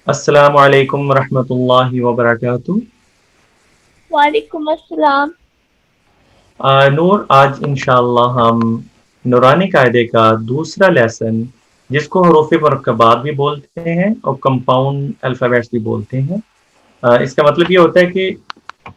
अस्सलामु अलैकुम रहमतुल्लाहि व बरकातुहू। वालेकुम अस्सलाम। नूर, आज इंशाअल्लाह हम नूरानी कायदे का दूसरा लेसन, जिसको हरूफ मुरक्कबात भी बोलते हैं और कंपाउंड अल्फ़ाबेट्स भी बोलते हैं। इसका मतलब ये होता है कि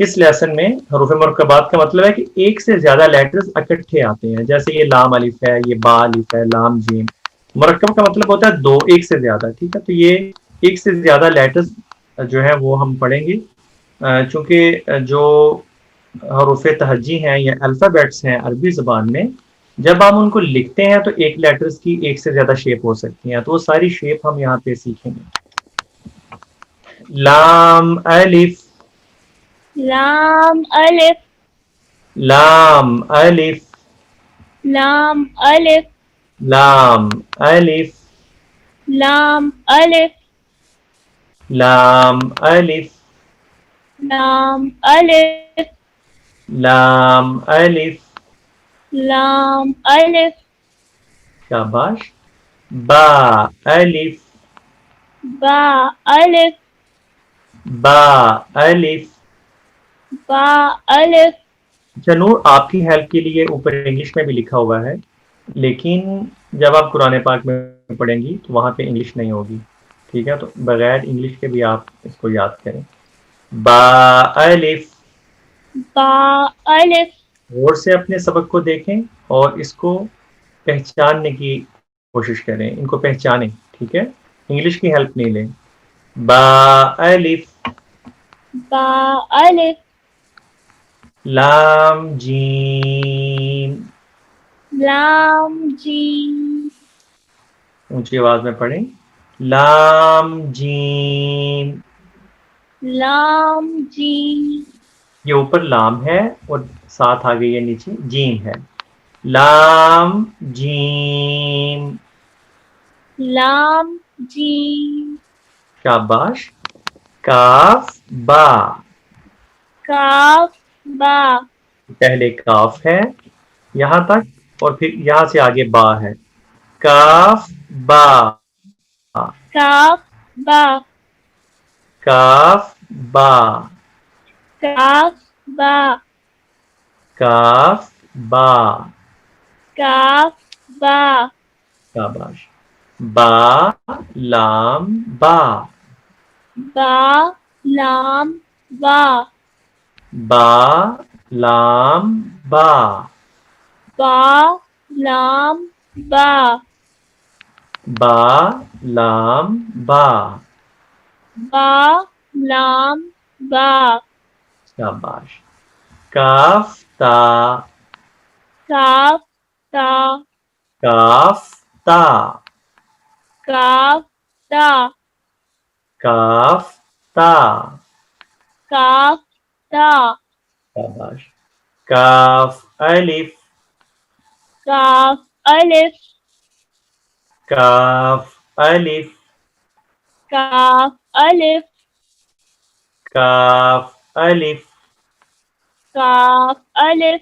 इस लेसन में हरूफ मुरक्कबात का मतलब है कि एक से ज्यादा लेटर्स इकट्ठे आते हैं। जैसे ये लाम अलिफ है, ये बा अलिफ है, लाम जीम। मुरक्कब का मतलब होता है दो, एक से ज्यादा। ठीक है, तो ये एक से ज्यादा लेटर्स जो है वो हम पढ़ेंगे। चूंकि जो हरूफ तहज्जी हैं या अल्फ़ाबेट्स हैं अरबी ज़बान में, जब हम उनको लिखते हैं तो एक लेटर्स की एक से ज़्यादा शेप हो सकती हैं। तो वो सारी शेप हम यहाँ पे सीखेंगे। लाम अलिफ, लाम अलिफ। लाम अलिफ, लाम अलिफ। लाम अलिफ, लाम अलिफ। लाम अलिफ, लाम अलिफ। लाम अलिफ। लाम अलिफ। शाबाश। बा अलिफ, बा अलिफ। बा अलिफ। बा अलिफ। अच्छा नूर, आपकी हेल्प के लिए ऊपर इंग्लिश में भी लिखा हुआ है, लेकिन जब आप कुरान पाक में पढ़ेंगी तो वहां पे इंग्लिश नहीं होगी। ठीक है, तो बगैर इंग्लिश के भी आप इसको याद करें। बा अलिफ। बा अलिफ। गौर से अपने सबक को देखें और इसको पहचानने की कोशिश करें, इनको पहचानें। ठीक है, इंग्लिश की हेल्प नहीं लें। बा अलिफ, बा अलिफ। लाम जीम। लाम जीम। ऊंची आवाज में पढ़ें। लाम जीम। लाम जीम। ये ऊपर लाम है और साथ आ गई है नीचे जीम है। लाम जीम। लाम जीम। शाबाश। काफ बा। काफ बा। पहले काफ है यहां तक और फिर यहां से आगे बा है। काफ बा, काफ बा। काफ बा, काफ बा। काफ बा। काफ बा। शाबाश। बा लाम बा, बा लाम बा। बा लाम बा, बा लाम बा। बा लाम बा। बा लाम बा। शाबाश। काफ ता, काफ ता। काफ ता, काफ ता। काफ ता। काफ ता। शाबाश। काफ अलिफ, काफ अलिफ। काफ अलिफ, काफ अलिफ। काफ अलिफ। काफ अलिफ।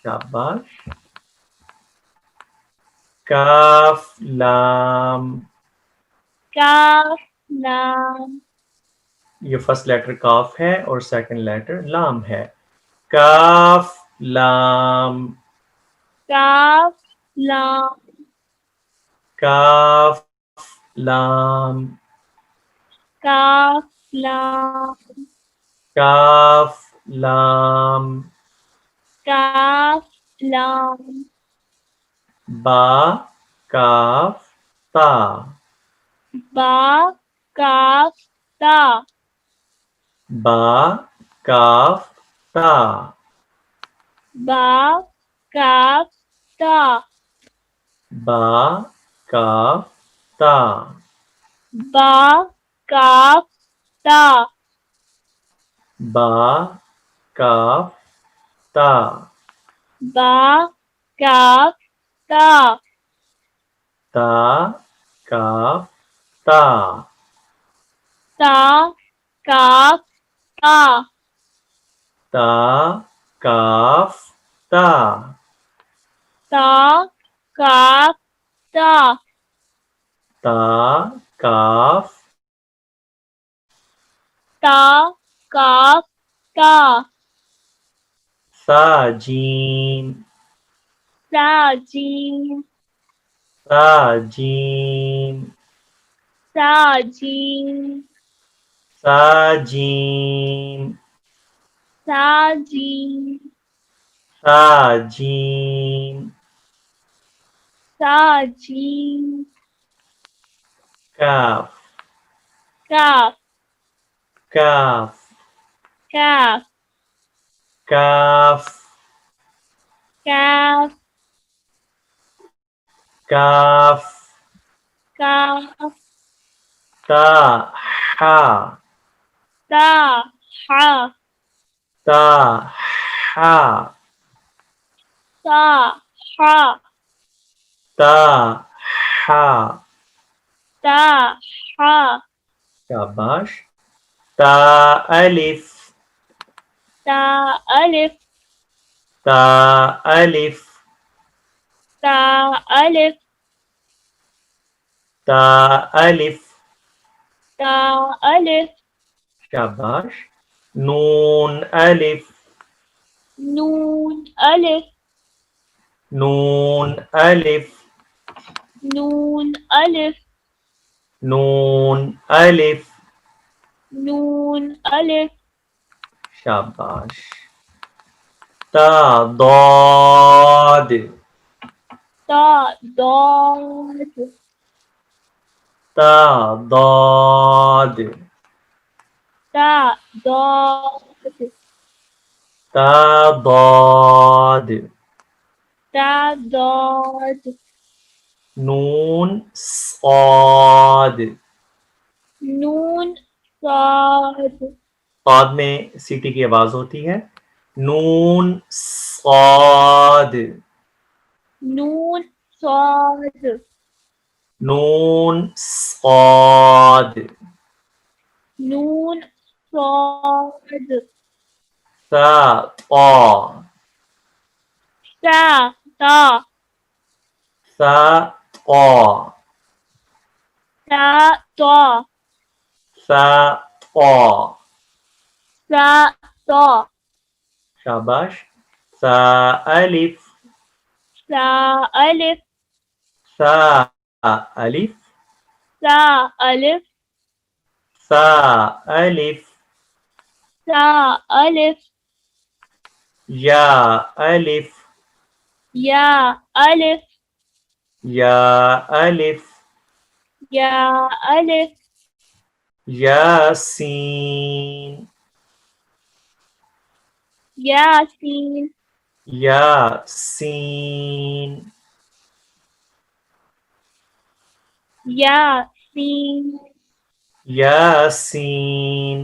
शाबाश। काफ लाम। काफ लाम। ये फर्स्ट लेटर काफ है और सेकंड लेटर लाम है। काफ लाम, काफ लाम। काफ लाम, काफ लाम। काफ लाम। काफ लाम। बा काफ ता, बा काफ ता। बा काफ ता, बा काफ ता। बा काफ ता, बा काफ ता। बा काफ ता, बा काफ ता। ता काफ ता, ता काफ ता। ता काफ ता, ता काफ ता। ता काफ ता काफ ता सा जीम सा जीम सा जीम सा जीम सा जीम सा जीम सा जीम सा जीम काफ काफ काफ काफ काफ काफ काफ काफ ता हा ता हा ता हा ता हा ता हा ता हा शाबाश ता अलिफ ता अलिफ ता अलिफ ता अलिफ ता अलिफ ता अलिफ शाबाश नून अलिफ नून अलिफ नून अलिफ नून अलिफ नून अलिफ नून अलिफ शाबाश ता दाद ता दाद ता दाद ता दाद ता दाद ता दाद नून साद नून साद साद में सीटी की आवाज होती है नून साद नून साद नून साद नून साद ता ता ता ता ता ता ता ता ता ता ता ता शाबाश ता अलिफ ता अलिफ ता अलिफ ता अलिफ ता अलिफ ता अलिफ या अलिफ या अलिफ या अलिफ या अलिफ यासीन यासीन यासीन यासीन यासीन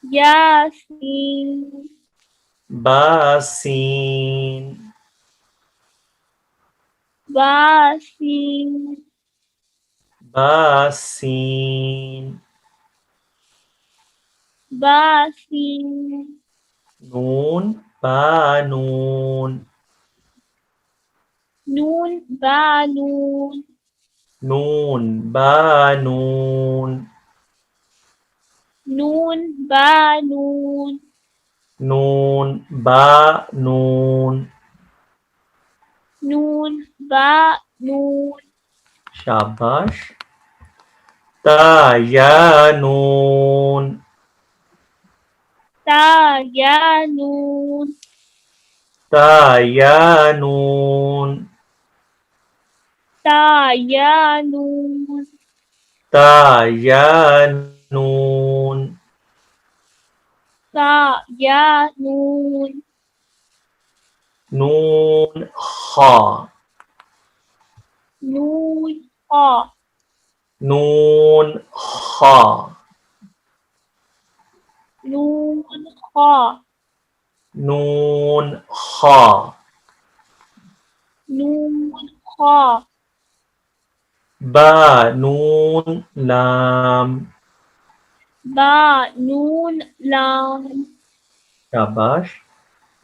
यासीन बासीन बासीन बासीन बासीन नून बानून नून बानून नून बानून नून बानून नून बानून नून बानून शाबाश तायानून तायानून तायानून तायानून तायानून तायानून नून हा नून हा नून हा नून हा नून हा नून हा बानून लाम बानून लाम शाबाश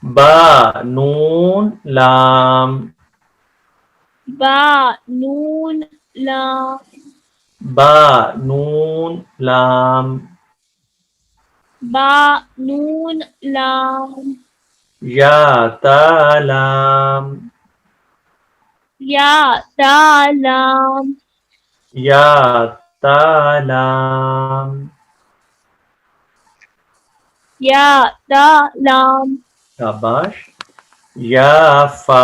बानून लाम बानून लाम बा नून लाम बा नून लाम या ता लाम या ता लाम या ता लाम या ता लाम शाबाश या फा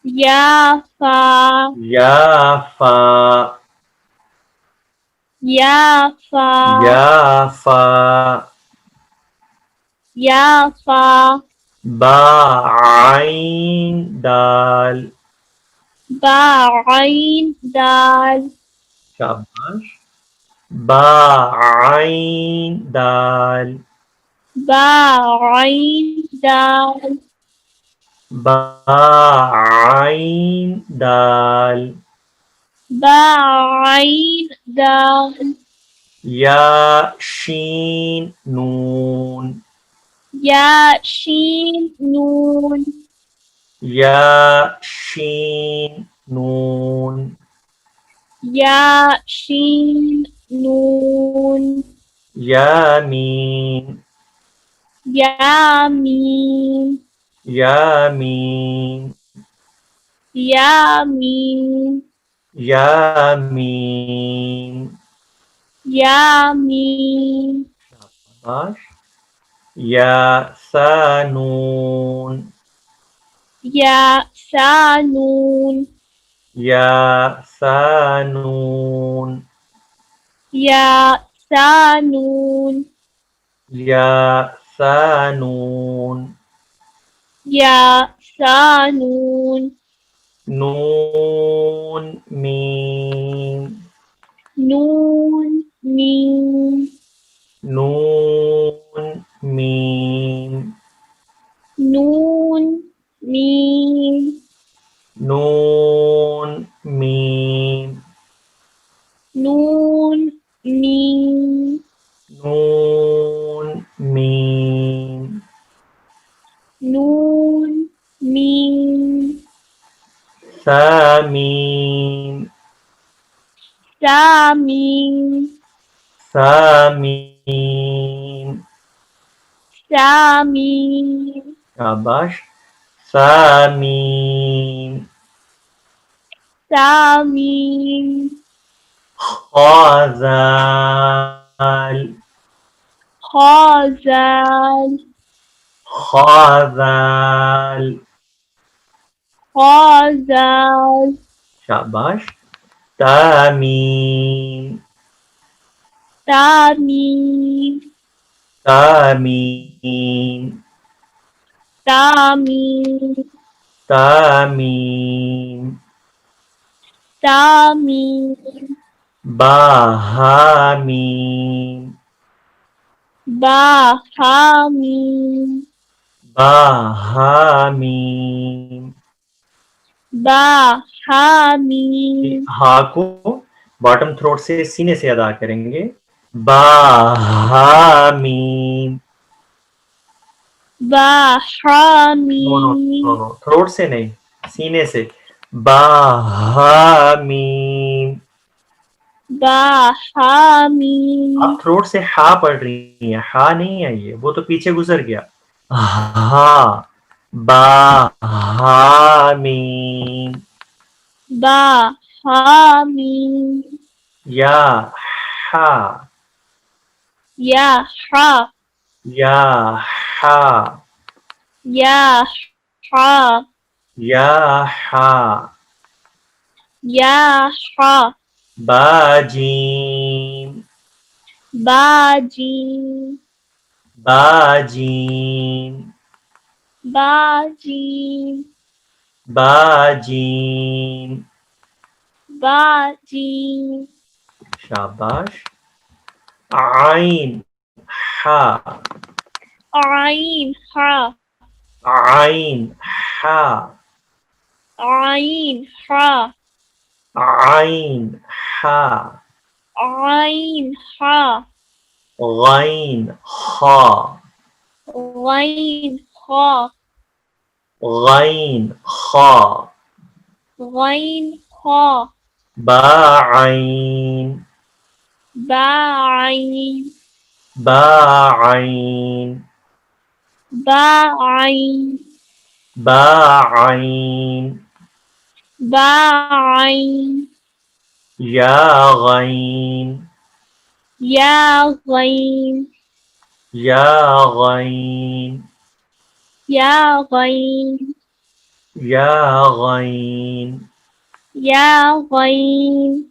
या फा या फा या फा या फा या फा बा आइन दाल बा आइन दाल शाबाश बा आइन दाल बा आइन दाल बा आइन दाल बा आइन दाल या शीन नून या शीन नून या शीन नून या शीन नून या मीन या मीम या मीन या मीम या मीन या मीम शाबाश या सानून या सानून या सानून या सानून या सानून या सानून नून मीम नून मीम नून मीम नून मीम नून मीम नून मीम नून मीम नून मीम सामीम सामीम सामीम सामीम शाबाश सामीम सामीम खाज़ाल खाज़ाल खाज़ाल खाज़ाल शाबाश तामीम तामीम तामीम तामीम तामीम तामीम बाहामीम बाहामीम बाहामीम बाहामीम हा को बॉटम थ्रोट से सीने से अदा करेंगे बाहामीम नो नो नो बाहामीम नो थ्रोट से नहीं सीने से बाहामीम आप बाहामीम थ्रोट से हा पढ़ रही हैं हा नहीं है ये वो तो पीछे गुजर गया हा बाहामीम बाहामीम या हा या हा या हा या हा या हा या हा बाजीम बाजीम बाजीम बाजीम बाजीम बाजीम शाबाश आइन हा आइन हा आइन हा आइन हा आइन हा आइन हा गैन हा गैन हा गैन हा गैन हा बाआइन बाइन बाआइन बाइन बाआइन बाइन या गईन या गइन या गईन या गइन या गईन या गइन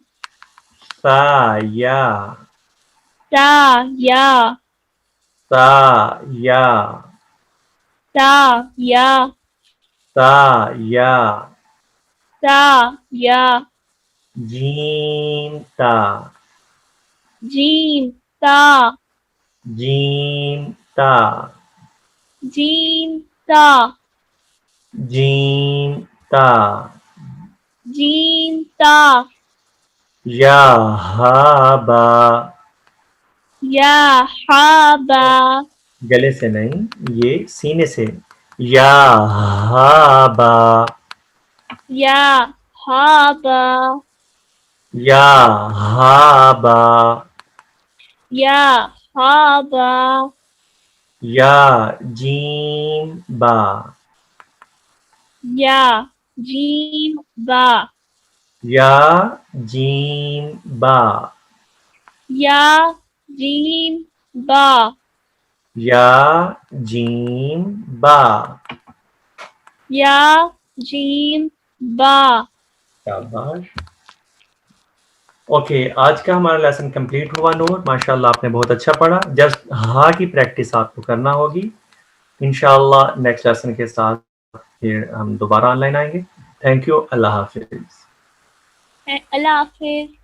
सा या ता या सा या ता या सा या ता या जीम ता जीम ता जीम ता जीम ता जीम ता जीम ता या हा बा या हा बा गले से नहीं, ये सीने से। या हा बा या हा बा या हा बा या हा बा या जीम बा या जीम बा या जीम बा या जीम बा या जीम बा। या जीम बा। शाबाश। ओके, आज का हमारा लेसन कंप्लीट हुआ नूर, माशाल्लाह आपने बहुत अच्छा पढ़ा। जस्ट हाँ की प्रैक्टिस आपको करना होगी। इंशाल्लाह नेक्स्ट लेसन के साथ फिर हम दोबारा ऑनलाइन आएंगे। Thank you, Allah Hafiz. Allah Hafiz.